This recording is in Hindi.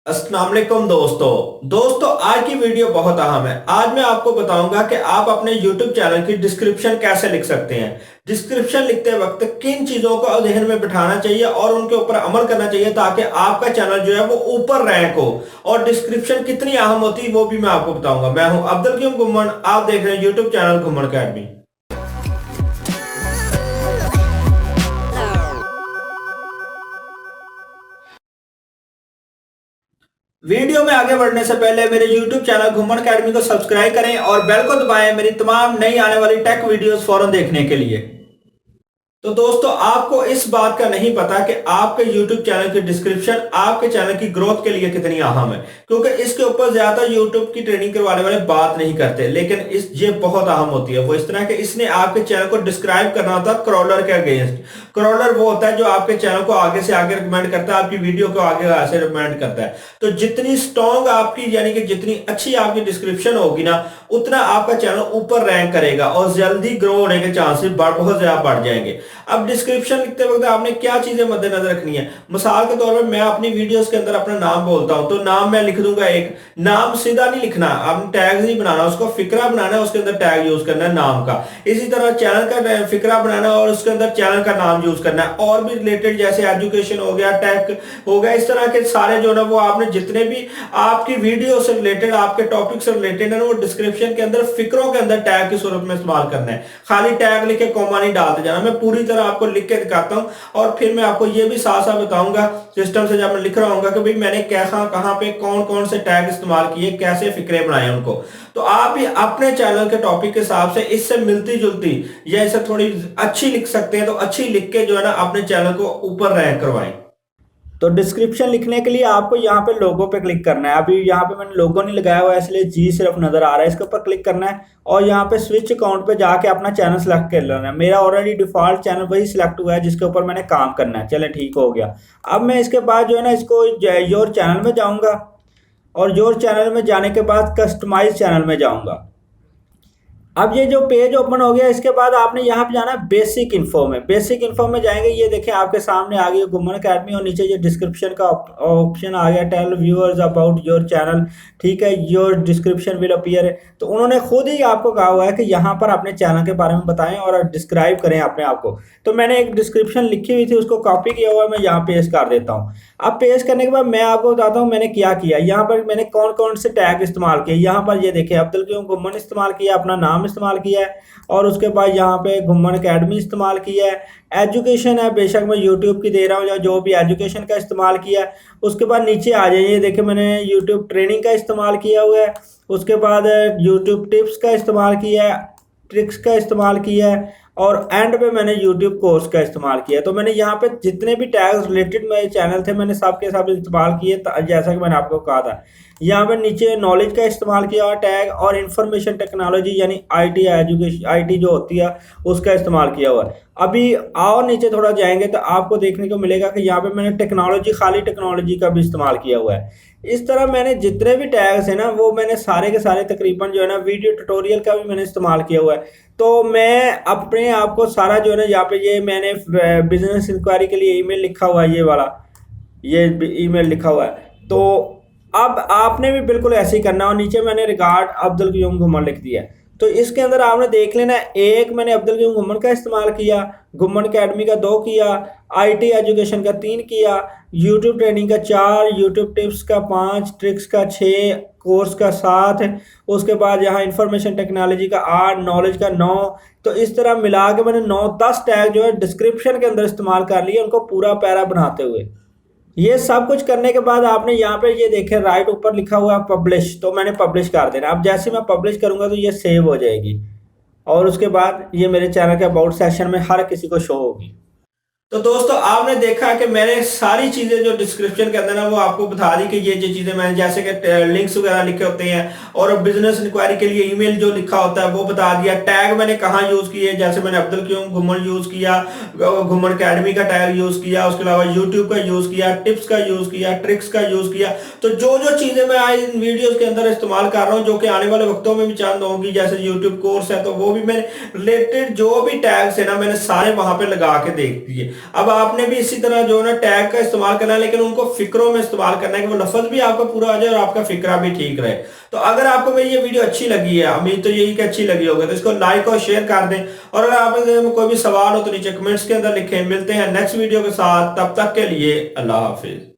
अस्सलाम वालेकुम दोस्तों आज की वीडियो बहुत अहम है। आज मैं आपको बताऊंगा कि आप अपने YouTube चैनल की डिस्क्रिप्शन कैसे लिख सकते हैं। डिस्क्रिप्शन लिखते वक्त किन चीजों को जहन में बिठाना चाहिए और उनके ऊपर अमल करना चाहिए ताकि आपका चैनल जो है वो ऊपर रैंक हो। और डिस्क्रिप्शन कितनी अहम होती है वो भी मैं आपको बताऊंगा। मैं हूं अब्दुल क्यूम घुम्मन, आप देख रहे हैं YouTube channel Ghumman academy. Video में आगे बढ़ने से पहले मेरे YouTube चैनल घुम्मन अकेडमी को सब्सक्राइब करें और बेल को दबाएं मेरी तमाम नई आने वाली टेक वीडियोस फौरन देखने के लिए। तो दोस्तों आपको इस बात का नहीं पता कि आपके YouTube चैनल की डिस्क्रिप्शन आपके चैनल की ग्रोथ के लिए कितनी अहम है, क्योंकि इसके ऊपर ज्यादा YouTube की ट्रेनिंग करवाने वाले बात नहीं करते, लेकिन ये बहुत अहम होती है। वो इस तरह के इसने आपके चैनल को डिस्क्राइब करना होता है क्रॉलर के अगेंस्ट। क्रॉलर वो होता है जो आपके चैनल को आगे से आगे रिकमेंड करता है, आपकी वीडियो को आगे से रिकमेंड करता है। तो जितनी स्ट्रॉन्ग आपकी यानी कि जितनी अच्छी आपकी डिस्क्रिप्शन होगी ना, उतना आपका चैनल ऊपर रैंक करेगा और जल्दी ग्रो होने के चांसेस बहुत ज्यादा बढ़ जाएंगे। अब डिस्क्रिप्शन लिखते वक्त आपने क्या चीजें मद्देनजर रखनी है। मिसाल के तौर पर मैं अपनी वीडियोस के अंदर अपना नाम बोलता हूं तो नाम मैं लिख दूंगा। एक नाम सीधा नहीं लिखना, आपने टैग नहीं बनाना, उसको फिक्रा बनाना है, उसके अंदर टैग यूज करना है नाम का। इसी तरह चैनल का फिक्रा बनाना है और उसके अंदर चैनल का नाम यूज करना है। और भी रिलेटेड जैसे एजुकेशन हो गया, टेक हो गया, इस तरह के सारे जो ना वो आपने जितने भी आपकी वीडियो से रिलेटेड आपके टॉपिक से रिलेटेड है वो डिस्क्रिप्शन के अंदर फिक्रों के अंदर टैग की सूरत में इस्तेमाल करना है। खाली टैग लिखे कॉमा नहीं डालते जाना। मैं पूरी तरह आपको लिख के दिखाता हूं और फिर मैं आपको ये भी साथ साथ बताऊंगा सिस्टम से जब मैं लिख रहा हूँ कि भाई मैंने कैसा कहां पे कौन कौन से टैग इस्तेमाल किए, कैसे फिक्रे बनाए उनको। तो आप भी अपने चैनल के टॉपिक के हिसाब से इससे मिलती जुलती या इसे थोड़ी अच्छी लिख सकते हैं, तो अच्छी लिख के जो है ना अपने चैनल को ऊपर रैंक करवाएं। तो डिस्क्रिप्शन लिखने के लिए आपको यहाँ पे लोगो पे क्लिक करना है। अभी यहाँ पे मैंने लोगो नहीं लगाया हुआ है इसलिए जी सिर्फ नजर आ रहा है, इसके ऊपर क्लिक करना है और यहाँ पे स्विच अकाउंट पे जाके अपना चैनल सेलेक्ट कर लेना है। मेरा ऑलरेडी डिफॉल्ट चैनल वही सिलेक्ट हुआ है जिसके ऊपर मैंने काम करना है। चले ठीक हो गया। अब मैं इसके बाद जो है ना इसको योर चैनल में जाऊंगा और योर चैनल में जाने के बाद कस्टमाइज चैनल में जाऊंगा। अब ये जो पेज ओपन हो गया, इसके बाद आपने यहाँ पे जाना है बेसिक इन्फो में। बेसिक इन्फो में जाएंगे, ये देखें आपके सामने आ गई घुम्मन अकेडमी और नीचे ये डिस्क्रिप्शन का ऑप्शन आ गया, tell viewers about your channel. ठीक है, योर डिस्क्रिप्शन विल अपीयर। तो उन्होंने खुद ही आपको कहा हुआ है कि यहाँ पर अपने चैनल के बारे में बताएं और डिस्क्राइब करें अपने आप को। तो मैंने एक डिस्क्रिप्शन लिखी हुई थी, उसको कॉपी किया हुआ है, मैं यहाँ पेस्ट कर देता हूँ। अब पेस्ट करने के बाद मैं आपको बताता हूँ मैंने क्या किया। यहाँ पर मैंने कौन कौन से टैग इस्तेमाल किए। यहाँ पर ये देखें अब्दुल क्यूम घुम्मन इस्तेमाल किया, अपना नाम इस्तेमाल किया है और उसके बाद यहाँ पे घुम्मन अकेडमी इस्तेमाल किया है। एजुकेशन है, बेशक मैं यूट्यूब की दे रहा हूँ या जो भी एजुकेशन का इस्तेमाल किया है। उसके बाद नीचे आ जाइए, देखिए मैंने यूट्यूब ट्रेनिंग का इस्तेमाल किया हुआ है। उसके बाद यूट्यूब टिप्स का इस्तेमाल किया है, ट्रिक्स का इस्तेमाल किया है और एंड पे मैंने YouTube कोर्स का इस्तेमाल किया। तो मैंने यहाँ पे जितने भी टैग्स रिलेटेड मेरे चैनल थे मैंने सब के सब इस्तेमाल किए, जैसा कि मैंने आपको कहा था। यहाँ पे नीचे नॉलेज का इस्तेमाल किया और टैग और इंफॉर्मेशन टेक्नोलॉजी यानी IT एजुकेशन IT जो होती है उसका इस्तेमाल किया हुआ है। अभी और नीचे थोड़ा जाएंगे तो आपको देखने को मिलेगा कि यहाँ पे मैंने टेक्नोलॉजी खाली टेक्नोलॉजी का भी इस्तेमाल किया हुआ है। इस तरह मैंने जितने भी टैग्स हैं ना वो मैंने सारे के सारे तकरीबन जो है ना वीडियो ट्यूटोरियल का भी मैंने इस्तेमाल किया हुआ है। तो मैं अपने आप को सारा जो है ना यहाँ पे ये मैंने बिजनेस इंक्वायरी के लिए ईमेल लिखा हुआ है, ये वाला ये ईमेल लिखा हुआ है। तो अब आपने भी बिल्कुल ऐसे ही करना। और नीचे मैंने रिगार्ड अब्दुल क्यूम घुम्मन लिख दिया है। तो इसके अंदर आपने देख लेना, एक मैंने अब्दुल क्यूम घुम्मन का इस्तेमाल किया, घुम्मन अकेडमी का 2 किया, IT एजुकेशन का 3 किया, यूट्यूब ट्रेनिंग का 4, यूट्यूब टिप्स का 5, ट्रिक्स का 6, कोर्स का 7, उसके बाद यहाँ इंफॉर्मेशन टेक्नोलॉजी का 8, नॉलेज का 9। तो इस तरह मिला के मैंने 9-10 टैग जो है डिस्क्रिप्शन के अंदर इस्तेमाल कर लिए, उनको पूरा पैरा बनाते हुए। ये सब कुछ करने के बाद आपने यहाँ पे ये देखे राइट ऊपर लिखा हुआ है पब्लिश, तो मैंने पब्लिश कर देना। अब जैसे मैं पब्लिश करूंगा तो ये सेव हो जाएगी और उसके बाद ये मेरे चैनल के अबाउट सेक्शन में हर किसी को शो होगी। तो दोस्तों आपने देखा कि मैंने सारी चीजें जो डिस्क्रिप्शन के अंदर ना वो आपको बता दी कि ये जो चीजें मैंने जैसे कि लिंक्स वगैरह लिखे होते हैं और बिजनेस इंक्वायरी के लिए ईमेल जो लिखा होता है वो बता दिया। टैग मैंने कहाँ यूज किए, जैसे मैंने अब्दुल क्यूम घुम्मन यूज किया, घुम्मन अकेडमी का टैग यूज किया, उसके अलावा यूट्यूब का यूज किया, टिप्स का यूज किया, ट्रिक्स का यूज किया। तो जो जो चीजें मैं आज इन वीडियोस के अंदर इस्तेमाल कर रहा हूँ जो कि आने वाले वक्तों में भी चंद होंगी, जैसे यूट्यूब कोर्स है तो वो भी मैंने रिलेटेड जो भी टैग्स है ना मैंने सारे वहां पे लगा के देख दिए। अब आपने भी इसी तरह जो है ना टैग का इस्तेमाल करना है, लेकिन उनको फिक्रों में इस्तेमाल करना है कि वो लफ्ज भी आपका पूरा आ जाए और आपका फिक्रा भी ठीक रहे। तो अगर आपको मेरी ये वीडियो अच्छी लगी है, उम्मीद तो यही कि अच्छी लगी होगी, तो इसको लाइक और शेयर कर दें। और अगर आप कोई भी सवाल हो तो नीचे कमेंट्स के अंदर लिखें। मिलते हैं नेक्स्ट वीडियो के साथ, तब तक के लिए अल्लाह हाफिज।